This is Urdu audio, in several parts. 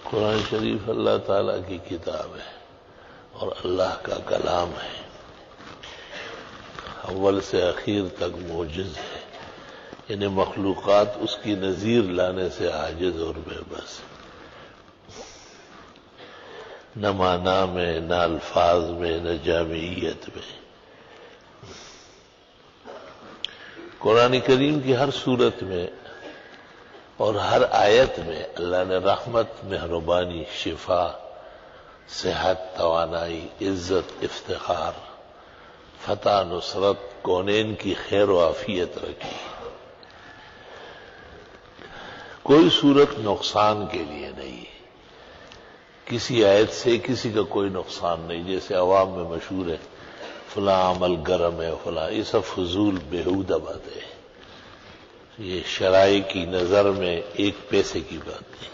قرآن شریف اللہ تعالیٰ کی کتاب ہے اور اللہ کا کلام ہے، اول سے اخیر تک معجز ہے، یعنی مخلوقات اس کی نظیر لانے سے عاجز اور بے بس، نہ معنی میں، نہ الفاظ میں، نہ جامعیت میں۔ قرآن کریم کی ہر صورت میں اور ہر آیت میں اللہ نے رحمت، مہربانی، شفا، صحت، توانائی، عزت، افتخار، فتح، نصرت، کونین کی خیر و عافیت رکھی۔ کوئی صورت نقصان کے لیے نہیں، کسی آیت سے کسی کا کوئی نقصان نہیں، جیسے عوام میں مشہور ہے فلاں عمل گرم ہے، فلاں، یہ سب فضول بیہودہ باتیں ہیں، یہ شرائع کی نظر میں ایک پیسے کی بات نہیں۔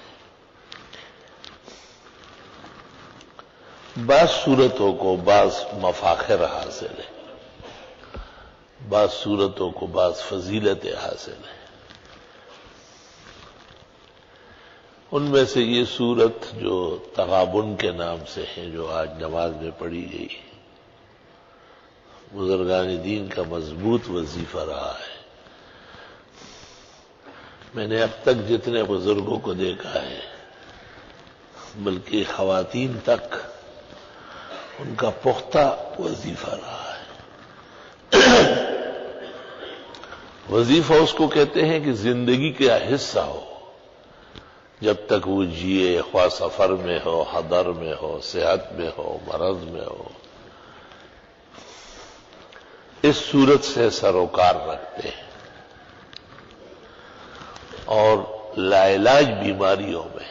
بعض صورتوں کو بعض مفاخر حاصل ہے، بعض صورتوں کو بعض فضیلتیں حاصل ہیں، ان میں سے یہ صورت جو تغابن کے نام سے ہے، جو آج نماز میں پڑھی گئی، بزرگان دین کا مضبوط وظیفہ رہا ہے۔ میں نے اب تک جتنے بزرگوں کو دیکھا ہے، بلکہ خواتین تک، ان کا پختہ وظیفہ رہا ہے۔ وظیفہ اس کو کہتے ہیں کہ زندگی کا حصہ ہو، جب تک وہ جیے، خواہ سفر میں ہو، حضر میں ہو، صحت میں ہو، مرض میں ہو، اس صورت سے سروکار رکھتے ہیں، اور لاعلاج بیماریوں میں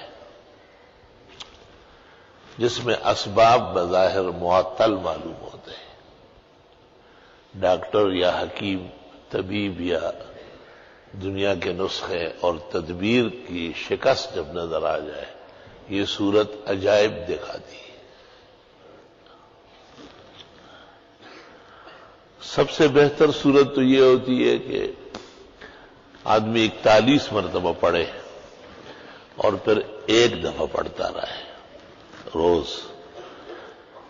جس میں اسباب بظاہر معطل معلوم ہوتے ہیں، ڈاکٹر یا حکیم، طبیب یا دنیا کے نسخے اور تدبیر کی شکست جب نظر آ جائے، یہ صورت عجائب دکھاتی ہے۔ سب سے بہتر صورت تو یہ ہوتی ہے کہ آدمی 41 مرتبہ پڑھے اور پھر ایک دفعہ پڑھتا رہے روز۔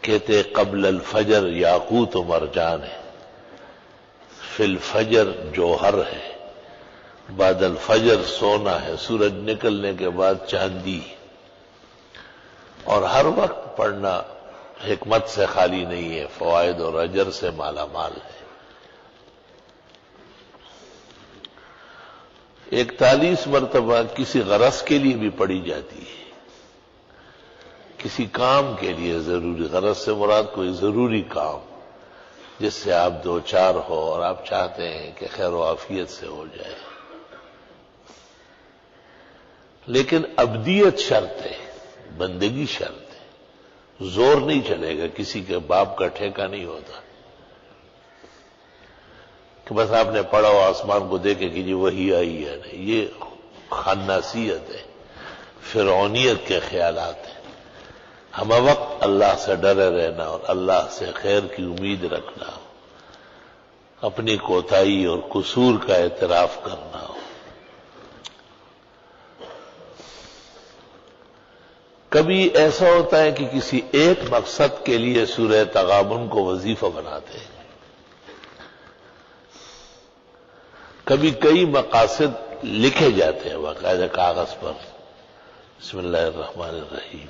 کہتے قبل الفجر یاقوت و مرجان ہے، فی الفجر جوہر ہے، بعد الفجر سونا ہے، سورج نکلنے کے بعد چاندی، اور ہر وقت پڑھنا حکمت سے خالی نہیں ہے، فوائد اور اجر سے مالا مال ہے۔ 41 مرتبہ کسی غرض کے لیے بھی پڑھی جاتی ہے، کسی کام کے لیے ضروری، غرض سے مراد کوئی ضروری کام جس سے آپ دو چار ہو اور آپ چاہتے ہیں کہ خیر و عافیت سے ہو جائے، لیکن ابدیت شرط ہے، بندگی شرط ہے، زور نہیں چلے گا، کسی کے باپ کا ٹھیکہ نہیں ہوتا کہ بس آپ نے پڑھا ہو آسمان کو دیکھے کہ جی وہی آئی ہے، نہیں، یہ خناسیت ہے، فرعونیت کے خیالات ہیں۔ ہم وقت اللہ سے ڈرے رہنا اور اللہ سے خیر کی امید رکھنا ہو، اپنی کوتاہی اور قصور کا اعتراف کرنا ہو۔ کبھی ایسا ہوتا ہے کہ کسی ایک مقصد کے لیے سورہ تغابن کو وظیفہ بناتے ہیں، کبھی کئی مقاصد لکھے جاتے ہیں باقاعدہ کاغذ پر۔ بسم اللہ الرحمن الرحیم،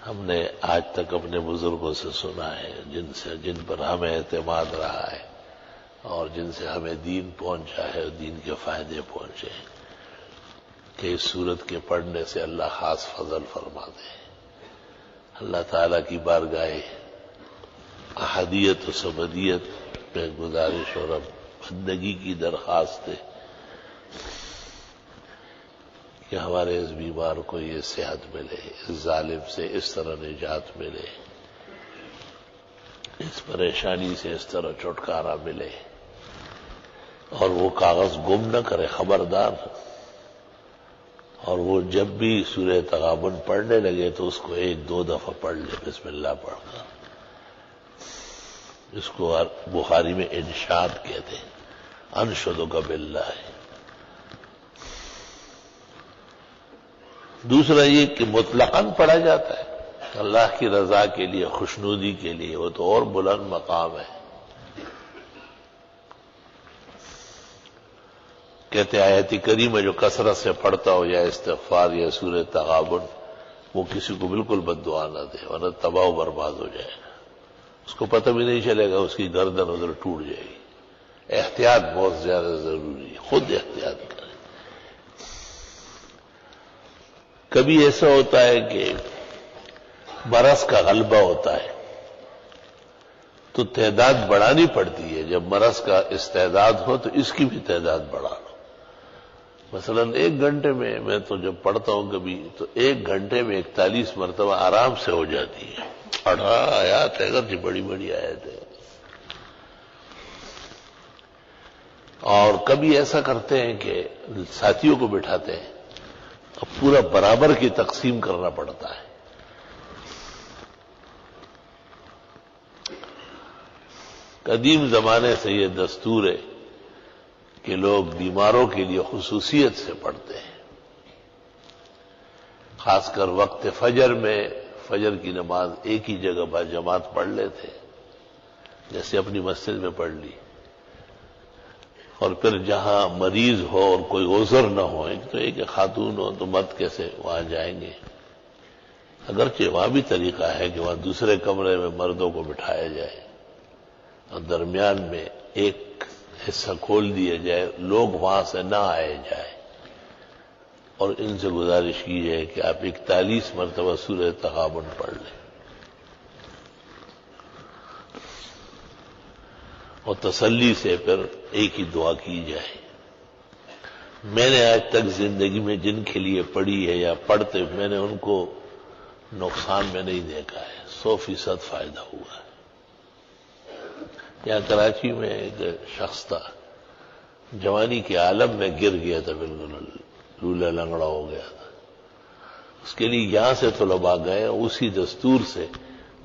ہم نے آج تک اپنے بزرگوں سے سنا ہے، جن پر ہمیں اعتماد رہا ہے اور جن سے ہمیں دین پہنچا ہے اور دین کے فائدے پہنچے ہیں، کہ اس سورت کے پڑھنے سے اللہ خاص فضل فرماتے ہیں۔ اللہ تعالیٰ کی بارگاہ احدیت و سمدیت میں گزارش اور بندگی کی درخواست ہے کہ ہمارے اس بیمار کو یہ صحت ملے، اس ظالم سے اس طرح نجات ملے، اس پریشانی سے اس طرح چھٹکارا ملے، اور وہ کاغذ گم نہ کرے، خبردار۔ اور وہ جب بھی سورہ تغابن پڑھنے لگے تو اس کو 1-2 دفعہ پڑھ لے، بسم اللہ پڑھ کر۔ اس کو بخاری میں انشاد کہتے ہیں، انشدک باللہ۔ دوسرا یہ کہ مطلقاً پڑھا جاتا ہے اللہ کی رضا کے لیے، خوشنودی کے لیے، وہ تو اور بلند مقام ہے۔ کہتے ہیں آیت کریمہ جو کثرت سے پڑھتا ہو یا استغفار یا سورہ تغابن، وہ کسی کو بالکل بد دعا نہ دے ورنہ تباہ و برباد ہو جائے گا، اس کو پتہ بھی نہیں چلے گا، اس کی گردن ادھر ٹوٹ جائے گی۔ احتیاط بہت زیادہ ضروری ہے، خود احتیاط کریں۔ کبھی ایسا ہوتا ہے کہ مرض کا غلبہ ہوتا ہے تو تعداد بڑھانی پڑتی ہے، جب مرض کا استعداد ہو تو اس کی بھی تعداد بڑھا لو۔ مثلا 1 گھنٹے میں تو جب پڑھتا ہوں کبھی تو 1 گھنٹے میں 41 مرتبہ آرام سے ہو جاتی ہے۔ 18 آیات ہے، اگرچہ بڑی بڑی آیات ہے۔ اور کبھی ایسا کرتے ہیں کہ ساتھیوں کو بٹھاتے ہیں، اب پورا برابر کی تقسیم کرنا پڑتا ہے۔ قدیم زمانے سے یہ دستور ہے کہ لوگ بیماروں کے لیے خصوصیت سے پڑھتے ہیں، خاص کر وقت فجر میں فجر کی نماز ایک ہی جگہ با جماعت پڑھ لیتے، جیسے اپنی مسجد میں پڑھ لی، اور پھر جہاں مریض ہو اور کوئی عذر نہ ہو، ایک تو ایک خاتون ہو تو مرد کیسے وہاں جائیں گے، اگرچہ وہاں بھی طریقہ ہے کہ وہاں دوسرے کمرے میں مردوں کو بٹھایا جائے اور درمیان میں ایک حصہ کھول دیا جائے، لوگ وہاں سے نہ آئے جائے، اور ان سے گزارش کی جائے کہ آپ 41 مرتبہ سورہ تغابن پڑھ لیں اور تسلی سے پھر ایک ہی دعا کی جائے۔ میں نے آج تک زندگی میں جن کے لیے پڑھی ہے یا پڑھتے، میں نے ان کو نقصان میں نہیں دیکھا ہے، 100% فائدہ ہوا ہے۔ یہاں کراچی میں ایک شخص تھا، جوانی کے عالم میں گر گیا تھا، بالکل لولا لنگڑا ہو گیا تھا۔ اس کے لیے یہاں سے طلباء گئے، اسی دستور سے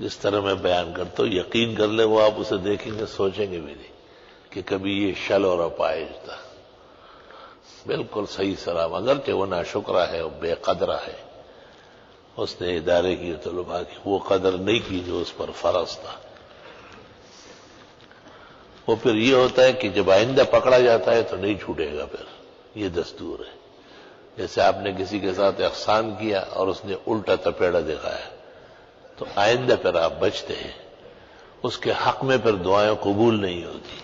جس طرح میں بیان کرتا ہوں، یقین کر لیں وہ آپ اسے دیکھیں گے سوچیں گے بھی نہیں کہ کبھی یہ شل اور اپائج تھا، بالکل صحیح سلام، اگرچہ وہ ناشکرا ہے اور بے قدرہ ہے، اس نے ادارے کی طلباء کی وہ قدر نہیں کی جو اس پر فرض تھا۔ وہ پھر یہ ہوتا ہے کہ جب آئندہ پکڑا جاتا ہے تو نہیں چھوٹے گا، پھر یہ دستور ہے۔ جیسے آپ نے کسی کے ساتھ احسان کیا اور اس نے الٹا تپیڑا دکھایا تو آئندہ پھر آپ بچتے ہیں، اس کے حق میں پھر دعائیں قبول نہیں ہوتی۔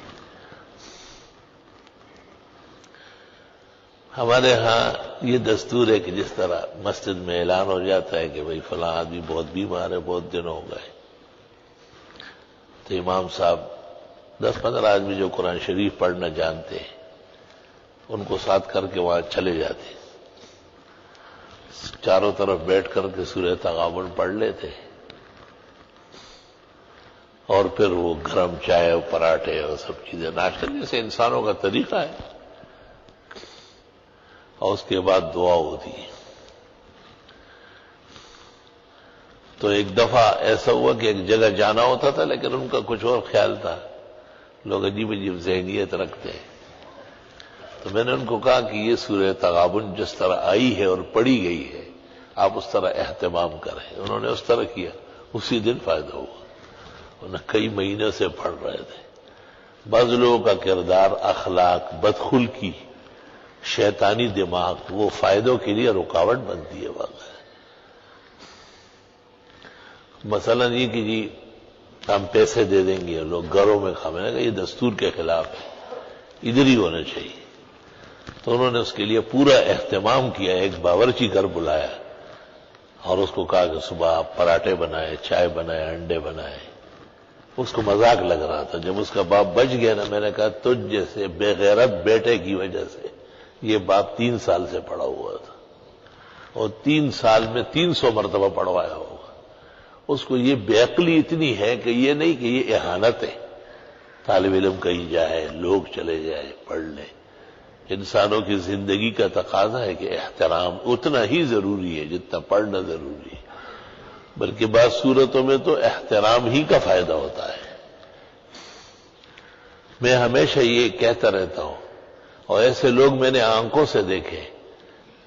ہمارے ہاں یہ دستور ہے کہ جس طرح مسجد میں اعلان ہو جاتا ہے کہ بھئی فلاں آدمی بہت بیمار ہے، بہت دن ہو گئے، تو امام صاحب 10-15 آدمی جو قرآن شریف پڑھنا جانتے ہیں ان کو ساتھ کر کے وہاں چلے جاتے، چاروں طرف بیٹھ کر کے سورہ تغابن پڑھ لیتے، اور پھر وہ گرم چائے اور پراٹھے اور سب چیزیں ناشتہ جیسے انسانوں کا طریقہ ہے، اور اس کے بعد دعا ہوتی ہے۔ تو ایک دفعہ ایسا ہوا کہ ایک جگہ جانا ہوتا تھا لیکن ان کا کچھ اور خیال تھا، لوگ عجیب عجیب ذہنیت رکھتے ہیں، تو میں نے ان کو کہا کہ یہ سورہ تغابن جس طرح آئی ہے اور پڑھی گئی ہے آپ اس طرح اہتمام کریں۔ انہوں نے اس طرح کیا، اسی دن فائدہ ہوا، انہیں کئی مہینے سے پڑھ رہے تھے۔ بعض لوگوں کا کردار، اخلاق، بدخلقی، شیطانی دماغ وہ فائدوں کے لیے رکاوٹ بنتی ہے۔ واقعہ مثلا یہ کہ جی ہم پیسے دے دیں گے، لوگ گھروں میں کھانے گا، یہ دستور کے خلاف ہے، ادھر ہی ہونا چاہیے۔ تو انہوں نے اس کے لیے پورا اہتمام کیا، ایک باورچی گھر بلایا اور اس کو کہا کہ صبح آپ پراٹھے بنائے، چائے بنائے، انڈے بنائے۔ اس کو مذاق لگ رہا تھا، جب اس کا باپ بچ گیا نا، میں نے کہا تجھ جیسے بے غیرت بیٹے کی وجہ سے یہ باپ 3 سال سے پڑا ہوا تھا اور 3 سال میں 300 مرتبہ پڑھوایا ہوگا۔ اس کو یہ بے عقلی اتنی ہے کہ یہ نہیں کہ یہ اہانت ہے، طالب علم کہیں جائے، لوگ چلے جائے پڑھ لیں۔ انسانوں کی زندگی کا تقاضا ہے کہ احترام اتنا ہی ضروری ہے جتنا پڑھنا ضروری ہے، بلکہ بعض صورتوں میں تو احترام ہی کا فائدہ ہوتا ہے۔ میں ہمیشہ یہ کہتا رہتا ہوں، اور ایسے لوگ میں نے آنکھوں سے دیکھے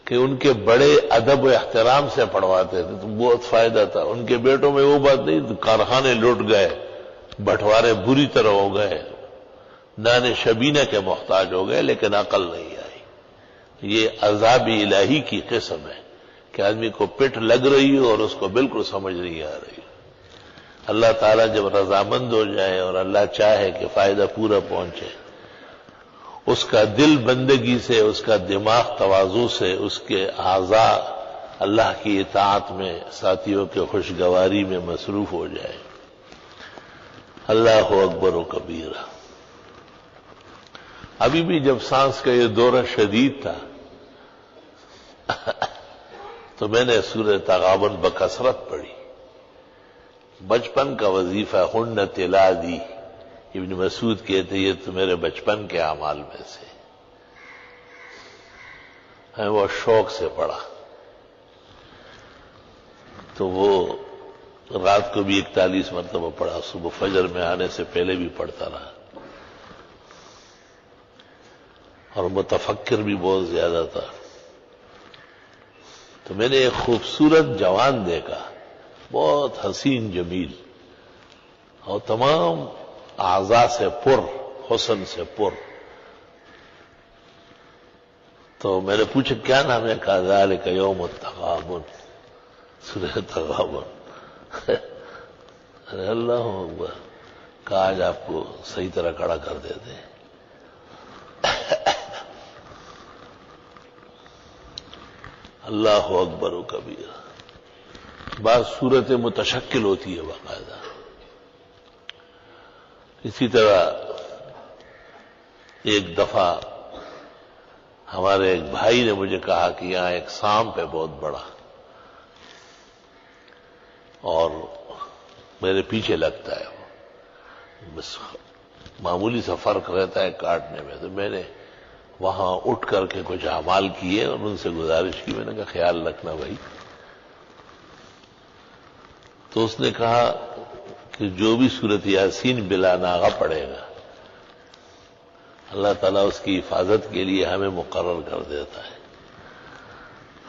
کہ ان کے بڑے ادب و احترام سے پڑھواتے تھے تو بہت فائدہ تھا. ان کے بیٹوں میں وہ بات نہیں، کارخانے لوٹ گئے، بٹوارے بری طرح ہو گئے، نان شبینہ کے محتاج ہو گئے، لیکن عقل نہیں آئی. یہ عذاب الہی کی قسم ہے کہ آدمی کو پٹ لگ رہی ہو اور اس کو بالکل سمجھ نہیں آ رہی. اللہ تعالیٰ جب رضامند ہو جائے اور اللہ چاہے کہ فائدہ پورا پہنچے، اس کا دل بندگی سے، اس کا دماغ تواضع سے، اس کے اعضاء اللہ کی اطاعت میں، ساتھیوں کے خوشگواری میں مصروف ہو جائے. اللہ اکبر و کبیرہ. ابھی بھی جب سانس کا یہ دورہ شدید تھا تو میں نے سورہ تغابن بکثرت پڑھی. بچپن کا وظیفہ ہن تلا دی. ابن مسعود کہتے یہ تو میرے بچپن کے اعمال میں سے ہے، وہ شوق سے پڑھا. تو وہ رات کو بھی 41 مرتبہ پڑھا، صبح فجر میں آنے سے پہلے بھی پڑھتا رہا، اور متفکر بھی بہت زیادہ تھا. تو میں نے ایک خوبصورت جوان دیکھا، بہت حسین جمیل اور تمام اعضاء سے پر، حسن سے پر. تو میں نے پوچھا کیا نام ہے؟ کہا ذالک یوم التغابن، سورہ تغابن. ارے اللہ اکبر. کہا آج آپ کو صحیح طرح کھڑا کر دیتے ہیں. اللہ اکبر و کبیرہ. بعض صورتیں متشکل ہوتی ہے باقاعدہ. اسی طرح ایک دفعہ ہمارے ایک بھائی نے مجھے کہا کہ یہاں ایک سانپ ہے بہت بڑا، اور میرے پیچھے لگتا ہے، بس معمولی سا فرق رہتا ہے کاٹنے میں. تو میں نے وہاں اٹھ کر کے کچھ اعمال کیے اور ان سے گزارش کی. میں نے کہا خیال رکھنا بھائی. تو اس نے کہا کہ جو بھی سورت یاسین بلا ناغہ پڑھے گا اللہ تعالیٰ اس کی حفاظت کے لیے ہمیں مقرر کر دیتا ہے.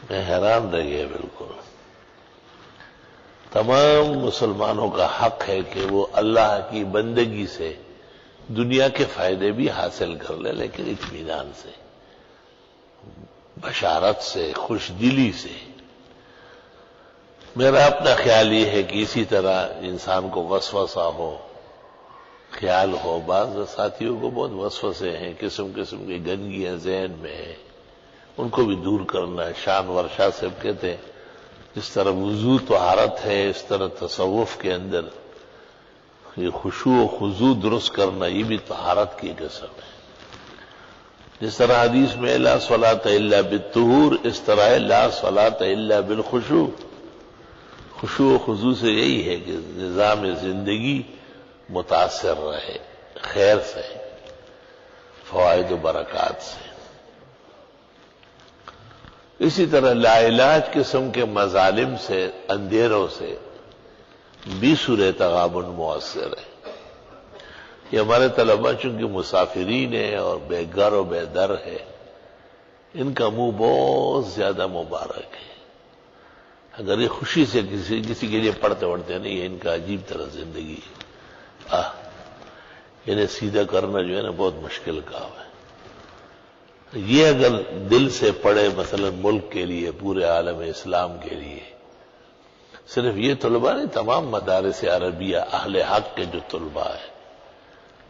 میں حیران رہ گیا بالکل. تمام مسلمانوں کا حق ہے کہ وہ اللہ کی بندگی سے دنیا کے فائدے بھی حاصل کر لے، لیکن اطمینان سے، بشارت سے، خوش دلی سے. میرا اپنا خیال یہ ہے کہ اسی طرح انسان کو وسوسہ ہو، خیال ہو. بعض ساتھیوں کو بہت وسوسے ہیں، قسم قسم کی گندگیاں ذہن میں ہیں، ان کو بھی دور کرنا ہے. شان ورشا سے کہتے ہیں جس طرح وضو طہارت ہے، اس طرح تصوف کے اندر یہ خشوع و خضوع درست کرنا یہ بھی طہارت کی قسم ہے. جس طرح حدیث میں لا صلاۃ الا بالطہور، اس طرح ہے لا صلاۃ الا بالخشوع. خشوع و خضوع سے یہی ہے کہ نظام زندگی متاثر رہے خیر سے، فوائد و برکات سے. اسی طرح لا علاج قسم کے مظالم سے، اندھیروں سے بھی سورہ تغابن مؤثر ہے. یہ ہمارے طلباء چونکہ مسافرین ہیں اور بے گھر و بے در ہے، ان کا منہ بہت زیادہ مبارک ہے. اگر یہ خوشی سے کسی کے لیے پڑھتے نہیں ہے، ان کا عجیب طرح زندگی ہے. انہیں سیدھا کرنا جو ہے نا بہت مشکل کام ہے. یہ اگر دل سے پڑھے مثلا ملک کے لیے، پورے عالم اسلام کے لیے، صرف یہ طلباء نہیں، تمام مدارس عربیہ اہل حق کے جو طلباء ہیں،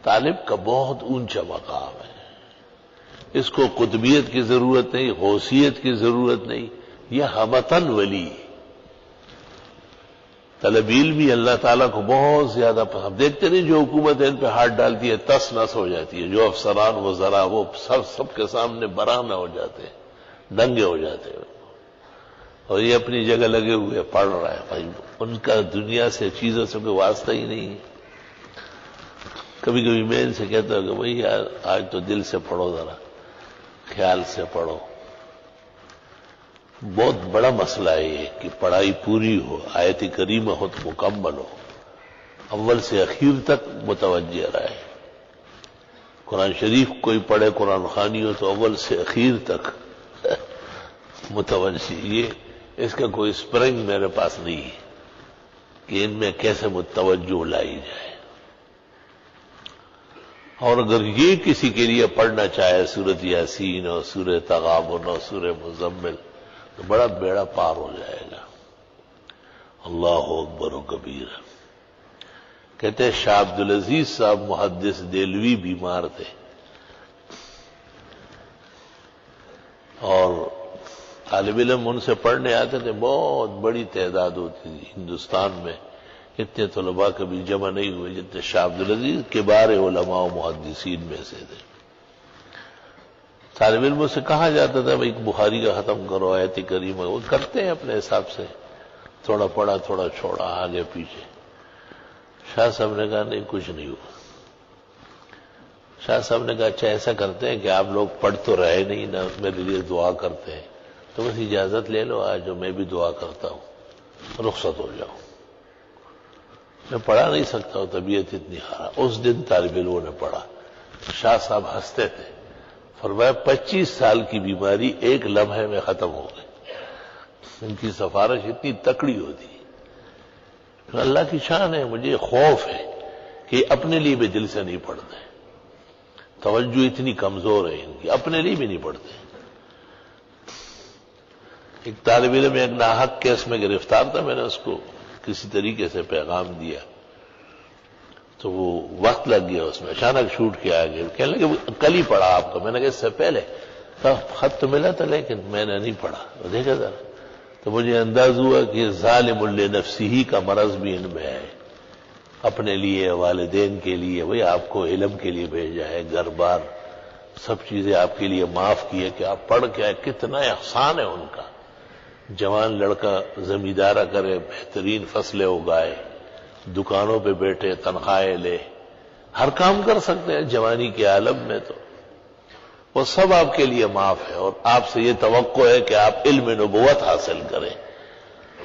طالب کا بہت اونچا مقام ہے. اس کو قطبیت کی ضرورت نہیں، غوثیت کی ضرورت نہیں، یہ ہمتن ولی. طلب علم بھی اللہ تعالیٰ کو بہت زیادہ پسند. دیکھتے نہیں جو حکومت ان پہ ہاتھ ڈالتی ہے تس نس ہو جاتی ہے. جو افسران وزراء وہ سب کے سامنے برہنہ ہو جاتے ہیں، دنگے ہو جاتے ہیں، اور یہ اپنی جگہ لگے ہوئے پڑھ رہا ہے. بھائی ان کا دنیا سے چیزوں سے کوئی واسطہ ہی نہیں ہے. کبھی کبھی میں ان سے کہتا ہوں کہ بھائی یار آج تو دل سے پڑھو، ذرا خیال سے پڑھو. بہت بڑا مسئلہ ہے یہ کہ پڑھائی پوری ہو، آیت کریمہ ہو تو مکمل ہو، اول سے اخیر تک متوجہ رہے. قرآن شریف کوئی پڑھے، قرآن خوانی ہو تو اول سے اخیر تک متوجہ، یہ اس کا کوئی اسپرنگ میرے پاس نہیں ہے کہ ان میں کیسے متوجہ لائی جائے. اور اگر یہ کسی کے لیے پڑھنا چاہے سورۃ یاسین اور سورہ تغابن اور سورہ مزمل تو بڑا بیڑا پار ہو جائے گا. اللہ اکبر و کبیر. کہتے ہیں شاہ عبدالعزیز صاحب محدث دہلوی بیمار تھے اور طالب علم ان سے پڑھنے آتے تھے، بہت بڑی تعداد ہوتی تھی. ہندوستان میں اتنے طلباء کبھی جمع نہیں ہوئے جتنے شاہ عبدالعزیز کبار علماء و محدثین میں سے تھے. طالب علموں سے کہا جاتا تھا بھائی بخاری کا ختم کرو، آیت کریمہ، وہ کرتے ہیں اپنے حساب سے، تھوڑا پڑھا تھوڑا چھوڑا آگے پیچھے. شاہ صاحب نے کہا نہیں کچھ نہیں ہوا. شاہ صاحب نے کہا اچھا ایسا کرتے ہیں کہ آپ لوگ پڑھ تو رہے نہیں نا، میرے لیے دعا کرتے ہیں، تو بس اجازت لے لو آج جو میں بھی دعا کرتا ہوں، رخصت ہو جاؤ. میں پڑھا نہیں سکتا ہوں، طبیعت اتنی خراب. اس دن طالب علموں نے پڑھا. شاہ صاحب ہنستے تھے، فرمایا 25 سال کی بیماری ایک لمحے میں ختم ہو گئی. ان کی سفارش اتنی تکڑی ہوتی ہے. اللہ کی شان ہے. مجھے خوف ہے کہ اپنے لیے بھی دل سے نہیں پڑھتے، توجہ اتنی کمزور ہے ان کی، اپنے لیے بھی نہیں پڑھتے. ایک طالب علم ایک ناحق کیس میں گرفتار تھا، میں نے اس کو کسی طریقے سے پیغام دیا تو وہ وقت لگ گیا اس میں، اچانک چھوٹ کے آ گیا. کہنے لگے کل ہی پڑھا آپ کو. میں نے کہا اس سے پہلے خط تو ملا تھا لیکن میں نے نہیں پڑھا. دیکھا ذرا تو مجھے انداز ہوا کہ ظالم لنفسہ کا مرض بھی ان میں ہے. اپنے لیے، والدین کے لیے، بھئی آپ کو علم کے لیے بھیجا ہے، گھر بار سب چیزیں آپ کے لیے معاف کی ہے کہ آپ پڑھ کے آئے. کتنا احسان ہے ان کا. جوان لڑکا زمیندارہ کرے، بہترین فصلیں اگائے، دکانوں پہ بیٹھے، تنخواہیں لے، ہر کام کر سکتے ہیں جوانی کے عالم میں. تو وہ سب آپ کے لیے معاف ہے اور آپ سے یہ توقع ہے کہ آپ علم نبوت حاصل کریں.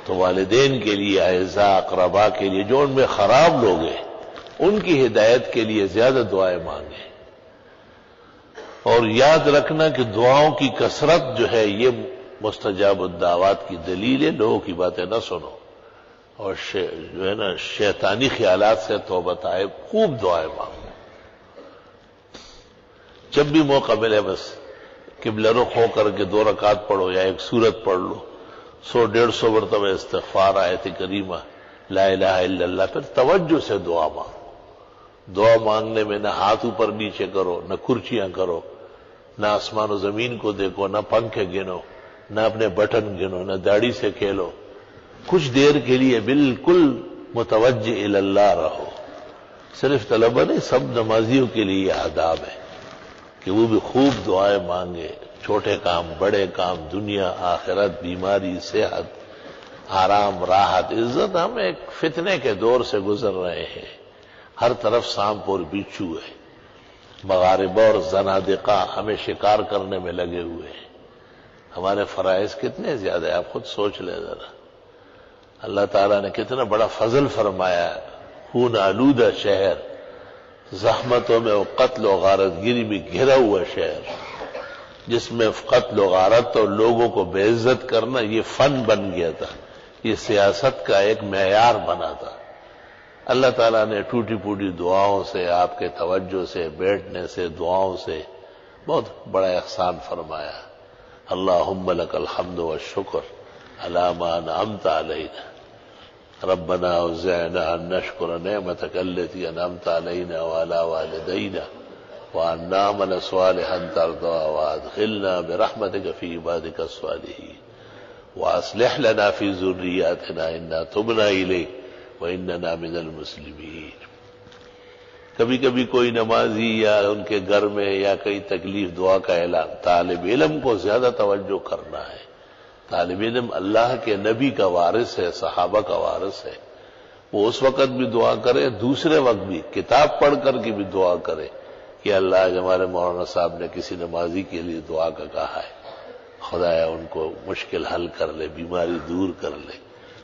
تو والدین کے لیے، اعزاء اقرباء کے لیے، جو ان میں خراب لوگ ہیں ان کی ہدایت کے لیے زیادہ دعائیں مانگیں. اور یاد رکھنا کہ دعاؤں کی کثرت جو ہے یہ مستجاب الدعوات کی دلیل ہے. لوگوں کی باتیں نہ سنو اور جو ہے نا شیطانی خیالات سے توبہ طائب، خوب دعائیں مانگو. جب بھی موقع ملے بس قبلہ رخ ہو کر کے 2 رکعت پڑھو یا ایک سورت پڑھ لو، 100-150 مرتبہ استغفار، آیت کریمہ، لا الہ الا اللہ. پھر توجہ سے دعا مانگو. دعا مانگنے میں نہ ہاتھ اوپر نیچے کرو، نہ کرچیاں کرو، نہ آسمان و زمین کو دیکھو، نہ پنکھے گنو، نہ اپنے بٹن گنو، نہ داڑھی سے کھیلو. کچھ دیر کے لیے بالکل متوجہ الی اللہ رہو. صرف طلبہ نہیں، سب نمازیوں کے لیے یہ آداب ہے کہ وہ بھی خوب دعائیں مانگے. چھوٹے کام، بڑے کام، دنیا آخرت، بیماری، صحت، آرام، راحت، عزت. ہم ایک فتنے کے دور سے گزر رہے ہیں. ہر طرف سانپ اور بچھو ہے. مغاربہ اور زنادقہ ہمیں شکار کرنے میں لگے ہوئے ہیں. ہمارے فرائض کتنے زیادہ ہیں، آپ خود سوچ لیں ذرا. اللہ تعالیٰ نے کتنا بڑا فضل فرمایا. خون آلودہ شہر، زحمتوں میں قتل و غارت گیری بھی گھرا ہوا شہر، جس میں قتل و غارت اور لوگوں کو بے عزت کرنا یہ فن بن گیا تھا، یہ سیاست کا ایک معیار بنا تھا. اللہ تعالیٰ نے ٹوٹی پوٹی دعاؤں سے، آپ کے توجہ سے، بیٹھنے سے، دعاؤں سے بہت بڑا احسان فرمایا. اللہم لک الحمد والشکر علی ما انعمت علینا ربنا اوزعنا ان نشکر نعمتک التی انعمت علینا وعلی والدینا وان نعمل صالحا ترضاہ وادخلنا برحمتک فی عبادک الصالحین واصلح لنا فی ذریاتنا انا تبنا الیک واننا من المسلمین. کبھی کبھی کوئی نمازی یا ان کے گھر میں یا کئی تکلیف، دعا کا اعلان. طالب علم کو زیادہ توجہ کرنا ہے. طالب علم اللہ کے نبی کا وارث ہے، صحابہ کا وارث ہے. وہ اس وقت بھی دعا کرے، دوسرے وقت بھی کتاب پڑھ کر کے بھی دعا کرے کہ اللہ ہمارے مولانا صاحب نے کسی نمازی کے لیے دعا کا کہا ہے، خدایا ان کو مشکل حل کر لے، بیماری دور کر لے،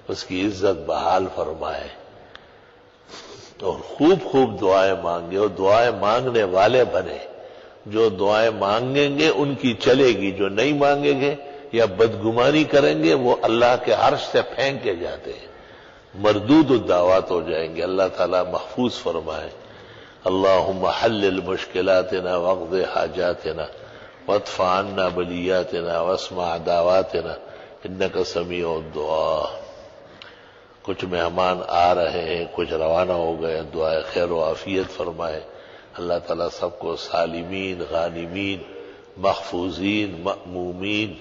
اس کی عزت بحال فرمائے. اور خوب خوب دعائیں مانگے اور دعائیں مانگنے والے بنے. جو دعائیں مانگیں گے ان کی چلے گی، جو نہیں مانگیں گے یا بدگمانی کریں گے وہ اللہ کے عرش سے پھینکے جاتے ہیں، مردود الدعوات ہو جائیں گے۔ اللہ تعالیٰ محفوظ فرمائے۔ اللہم حلل مشکلاتنا واقض حاجاتنا وادفع عنا بلیاتنا واسمع دعواتنا انک سمیع الدعاء۔ کچھ مہمان آ رہے ہیں، کچھ روانہ ہو گئے، دعائے خیر و عافیت فرمائے۔ اللہ تعالیٰ سب کو سالمین، غانمین، محفوظین، مأمومین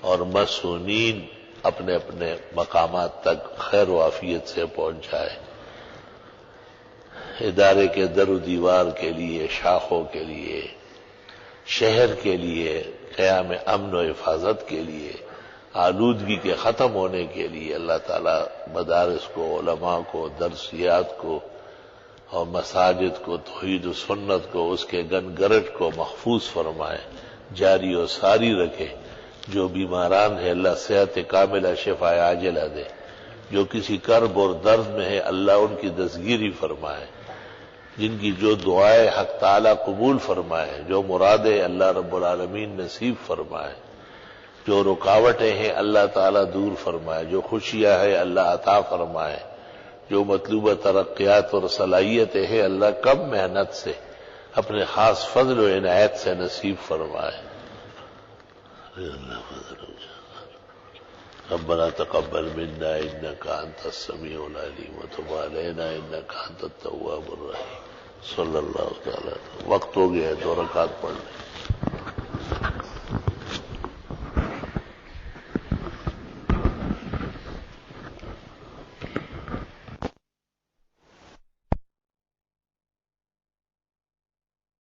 اور مسونین اپنے اپنے مقامات تک خیر و عافیت سے پہنچائے۔ ادارے کے در و دیوار کے لیے، شاخوں کے لیے، شہر کے لیے، قیام امن و حفاظت کے لیے، آلودگی کے ختم ہونے کے لیے اللہ تعالیٰ مدارس کو، علماء کو، درسیات کو اور مساجد کو، توحید و سنت کو، اس کے گنگرٹ کو محفوظ فرمائے، جاری و ساری رکھے۔ جو بیماران ہیں اللہ صحت کاملہ، شفا عاجلہ دے۔ جو کسی کرب اور درد میں ہے اللہ ان کی دستگیری فرمائے۔ جن کی جو دعائیں حق تعالیٰ قبول فرمائے، جو مرادیں اللہ رب العالمین نصیب فرمائے، جو رکاوٹیں ہیں اللہ تعالیٰ دور فرمائے، جو خوشیاں ہیں اللہ عطا فرمائے، جو مطلوبہ ترقیات اور صلاحیتیں ہیں اللہ کم محنت سے اپنے خاص فضل و عنایت سے نصیب فرمائے۔ ربنا تقبل منا انك انت السميع العليم وتب علينا انك انت التواب الرحيم۔ صلی اللہ تعالی۔ وقت ہو گیا ہے، 2 رکعت پڑھ لیں۔